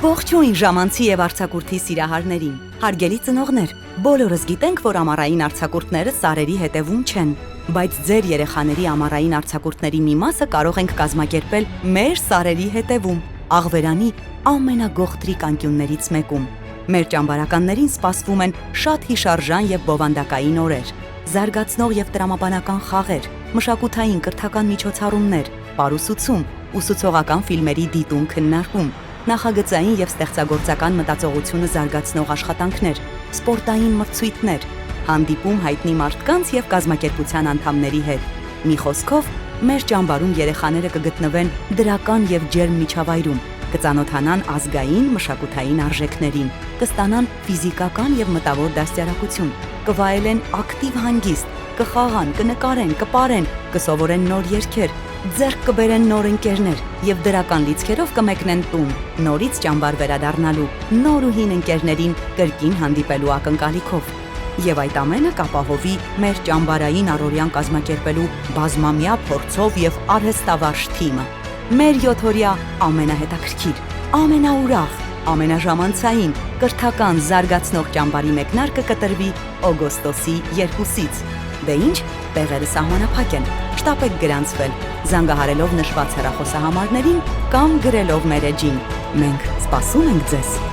Ողջույն ժամանցի եւ արձակուրդի սիրահարներին, հարգելի ծնողներ, բոլորս գիտենք, որ ամառային արձակուրդները սարերի հետևում չեն, բայց ձեր երեխաների ամառային արձակուրդների մի մասը կարող ենք կազմակերպել մեր սարերի հետևում, Աղվերանի ամենագողտրիկ անկյուններից մեկում։ Մեր ճամբարականներին սպասվում են շատ հիշարժան եւ բովանդակային օրեր, զարգացնող եւ տրամաբանական խաղեր, մշակութային կրթական միջոցառումներ, պարուսուցում, ուսուցողական ֆիլմերի դիտում քննարկում, նախագծային եւ ստեղծագործական մտածողությունը զարգացնող աշխատանքներ, սպորտային մրցույթներ, հանդիպում հայտնի մարդկանց եւ կազմակերպության անդամների հետ։ Մի խոսքով, մեր ճամբարում երեխաները կգտնվեն դրական եւ ջերմ միջավայրում, կծանոթանան ազգային մշակութային արժեքներին, կստանան ֆիզիկական եւ մտավոր դաստիարակություն, կվայելեն ակտիվ հանգիստ, կխաղան, կնկարեն, կպարեն, կսովորեն նոր երգեր, ձեռք կբերեն նոր ընկերներ եւ դրական լիցքերով կմեկնեն տուն, նորից ճամբար վերադառնալու, նոր ու հին ընկերներին կրկին հանդիպելու ակնկալիքով։ Եվ այդ ամենը կապահովի մեր ճամբարային առօրյան կազմակերպելու բազմամյա փորձով եւ արհեստավարժ թիմը։ Մեր 7-օրյա ամենահետաքրքիր, ամենաուրախ, ամենաժամանցային, կրթական զարգացնող ճամբարի մեկնարկը կտրվի օգոստոսի 2-ից։ Դե ինչ, տեղերը սահմանափակ են, շտապեք գրանցվել, զանգահարելով նշված հեռախոսահամարներին կամ գրելով մեր էջին։ Մենք սպասում ենք ձեզ։